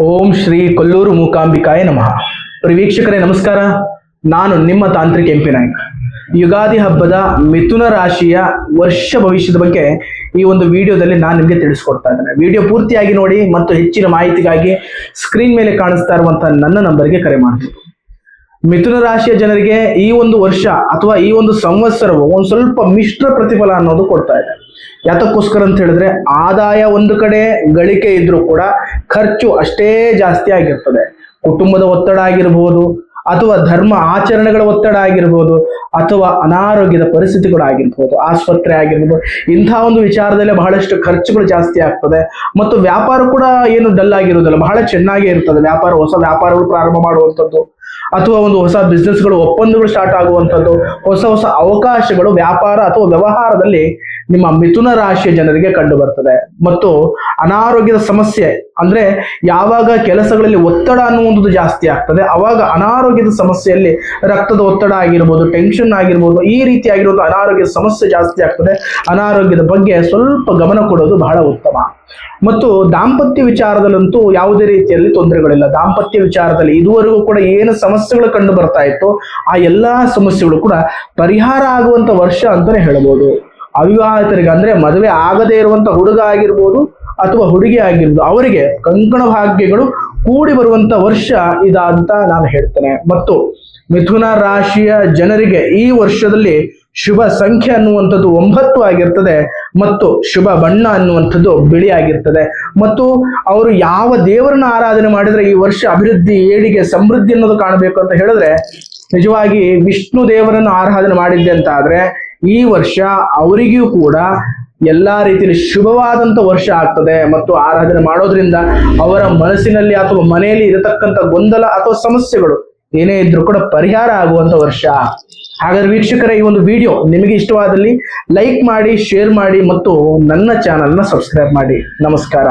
ಓಂ ಶ್ರೀ ಕೊಲ್ಲೂರು ಮೂಕಾಂಬಿಕಾಯ ನಮಃ. ವೀಕ್ಷಕರೇ ನಮಸ್ಕಾರ. ನಾನು ನಿಮ್ಮ ತಾಂತ್ರಿಕ ಎಂಪಿ ನಾಯಕ್. ಯುಗಾದಿ ಹಬ್ಬದ ಮಿಥುನ ರಾಶಿಯ ವರ್ಷ ಭವಿಷ್ಯದ ಬಗ್ಗೆ ಈ ಒಂದು ವಿಡಿಯೋದಲ್ಲಿ ನಾನು ನಿಮಗೆ ತಿಳಿಸ್ಕೊಡ್ತಾ ಇದ್ದೇನೆ. ವಿಡಿಯೋ ಪೂರ್ತಿಯಾಗಿ ನೋಡಿ ಮತ್ತು ಹೆಚ್ಚಿನ ಮಾಹಿತಿಗಾಗಿ ಸ್ಕ್ರೀನ್ ಮೇಲೆ ಕಾಣಿಸ್ತಾ ಇರುವಂತಹ ನನ್ನ ನಂಬರ್ಗೆ ಕರೆ ಮಾಡ್ತೀನಿ. ಮಿಥುನ ರಾಶಿಯ ಜನರಿಗೆ ಈ ಒಂದು ವರ್ಷ ಅಥವಾ ಈ ಒಂದು ಸಂವತ್ಸರವು ಒಂದು ಸ್ವಲ್ಪ ಮಿಶ್ರ ಪ್ರತಿಫಲ ಅನ್ನೋದು ಕೊಡ್ತಾ ಇದೆ. ಯಾತಕ್ಕೋಸ್ಕರ ಅಂತ ಹೇಳಿದ್ರೆ, ಆದಾಯ ಒಂದು ಕಡೆ ಗಳಿಕೆ ಇದ್ರೂ ಕೂಡ ಖರ್ಚು ಅಷ್ಟೇ ಜಾಸ್ತಿ ಆಗಿರ್ತದೆ. ಕುಟುಂಬದ ಒತ್ತಡ ಆಗಿರ್ಬೋದು, ಅಥವಾ ಧರ್ಮ ಆಚರಣೆಗಳ ಒತ್ತಡ ಆಗಿರ್ಬೋದು, ಅಥವಾ ಅನಾರೋಗ್ಯದ ಪರಿಸ್ಥಿತಿಗಳು ಆಗಿರ್ಬೋದು, ಆಸ್ಪತ್ರೆ ಆಗಿರ್ಬೋದು, ಇಂತಹ ಒಂದು ವಿಚಾರದಲ್ಲೇ ಬಹಳಷ್ಟು ಖರ್ಚುಗಳು ಜಾಸ್ತಿ ಆಗ್ತದೆ. ಮತ್ತು ವ್ಯಾಪಾರ ಕೂಡ ಏನು ಡಲ್ ಆಗಿರುವುದಿಲ್ಲ, ಬಹಳ ಚೆನ್ನಾಗೇ ಇರ್ತದೆ. ವ್ಯಾಪಾರ, ಹೊಸ ವ್ಯಾಪಾರಗಳು ಪ್ರಾರಂಭ ಮಾಡುವಂಥದ್ದು, ಅಥವಾ ಒಂದು ಹೊಸ ಬಿಸ್ನೆಸ್ಗಳು, ಒಪ್ಪಂದಗಳು ಸ್ಟಾರ್ಟ್ ಆಗುವಂಥದ್ದು, ಹೊಸ ಹೊಸ ಅವಕಾಶಗಳು ವ್ಯಾಪಾರ ಅಥವಾ ವ್ಯವಹಾರದಲ್ಲಿ ನಿಮ್ಮ ಮಿಥುನ ರಾಶಿಯ ಜನರಿಗೆ ಕಂಡು ಬರ್ತದೆ. ಮತ್ತು ಅನಾರೋಗ್ಯದ ಸಮಸ್ಯೆ ಅಂದ್ರೆ, ಯಾವಾಗ ಕೆಲಸಗಳಲ್ಲಿ ಒತ್ತಡ ಅನ್ನುವಂಥದ್ದು ಜಾಸ್ತಿ ಆಗ್ತದೆ, ಅವಾಗ ಅನಾರೋಗ್ಯದ ಸಮಸ್ಯೆಯಲ್ಲಿ ರಕ್ತದ ಒತ್ತಡ ಆಗಿರ್ಬೋದು, ಟೆನ್ಷನ್ ಆಗಿರ್ಬೋದು, ಈ ರೀತಿಯಾಗಿರುವುದು ಅನಾರೋಗ್ಯದ ಸಮಸ್ಯೆ ಜಾಸ್ತಿ ಆಗ್ತದೆ. ಅನಾರೋಗ್ಯದ ಬಗ್ಗೆ ಸ್ವಲ್ಪ ಗಮನ ಕೊಡೋದು ಬಹಳ ಉತ್ತಮ. ಮತ್ತು ದಾಂಪತ್ಯ ವಿಚಾರದಲ್ಲಂತೂ ಯಾವುದೇ ರೀತಿಯಲ್ಲಿ ತೊಂದರೆಗಳಿಲ್ಲ. ದಾಂಪತ್ಯ ವಿಚಾರದಲ್ಲಿ ಇದುವರೆಗೂ ಕೂಡ ಏನು ಸಮಸ್ಯೆಗಳು ಕಂಡು ಬರ್ತಾ ಇತ್ತು, ಆ ಎಲ್ಲಾ ಸಮಸ್ಯೆಗಳು ಕೂಡ ಪರಿಹಾರ ಆಗುವಂತ ವರ್ಷ ಅಂತಾನೆ ಹೇಳ್ಬೋದು. ಅವಿವಾಹಿತರಿಗೆ ಅಂದ್ರೆ ಮದುವೆ ಆಗದೇ ಇರುವಂತ ಹುಡುಗ ಆಗಿರ್ಬೋದು ಅಥವಾ ಹುಡುಗಿ ಆಗಿರ್ಬೋದು, ಅವರಿಗೆ ಕಂಕಣ ಭಾಗ್ಯಗಳು ಕೂಡಿ ಬರುವಂತ ವರ್ಷ ಇದಂತ ನಾನು ಹೇಳ್ತೇನೆ. ಮತ್ತು ಮಿಥುನ ರಾಶಿಯ ಜನರಿಗೆ ಈ ವರ್ಷದಲ್ಲಿ ಶುಭ ಸಂಖ್ಯೆ ಅನ್ನುವಂಥದ್ದು 9 ಆಗಿರ್ತದೆ. ಮತ್ತು ಶುಭ ಬಣ್ಣ ಅನ್ನುವಂಥದ್ದು ಬಿಳಿ ಆಗಿರ್ತದೆ. ಮತ್ತು ಅವರು ಯಾವ ದೇವರನ್ನ ಆರಾಧನೆ ಮಾಡಿದ್ರೆ ಈ ವರ್ಷ ಅಭಿವೃದ್ಧಿ, ಏಳಿಗೆ, ಸಮೃದ್ಧಿ ಅನ್ನೋದು ಕಾಣಬೇಕು ಅಂತ ಹೇಳಿದ್ರೆ, ನಿಜವಾಗಿ ವಿಷ್ಣು ದೇವರನ್ನು ಆರಾಧನೆ ಮಾಡಿದ್ದೆ ಅಂತ ಆದ್ರೆ ಈ ವರ್ಷ ಅವರಿಗೂ ಕೂಡ ಎಲ್ಲಾ ರೀತಿಯಲ್ಲಿ ಶುಭವಾದಂತ ವರ್ಷ ಆಗ್ತದೆ. ಮತ್ತು ಆರಾಧನೆ ಮಾಡೋದ್ರಿಂದ ಅವರ ಮನಸ್ಸಿನಲ್ಲಿ ಅಥವಾ ಮನೆಯಲ್ಲಿ ಇರತಕ್ಕಂಥ ಗೊಂದಲ ಅಥವಾ ಸಮಸ್ಯೆಗಳು ಏನೇ ಇದ್ರೂ ಕೂಡ ಪರಿಹಾರ ಆಗುವಂತ ವರ್ಷ. ಹಾಗಾದ್ರೆ ವೀಕ್ಷಕರೇ, ಈ ಒಂದು ವಿಡಿಯೋ ನಿಮಗೆ ಇಷ್ಟವಾದಲ್ಲಿ ಲೈಕ್ ಮಾಡಿ, ಶೇರ್ ಮಾಡಿ ಮತ್ತು ನನ್ನ ಚಾನಲ್ನ ಸಬ್ಸ್ಕ್ರೈಬ್ ಮಾಡಿ. ನಮಸ್ಕಾರ.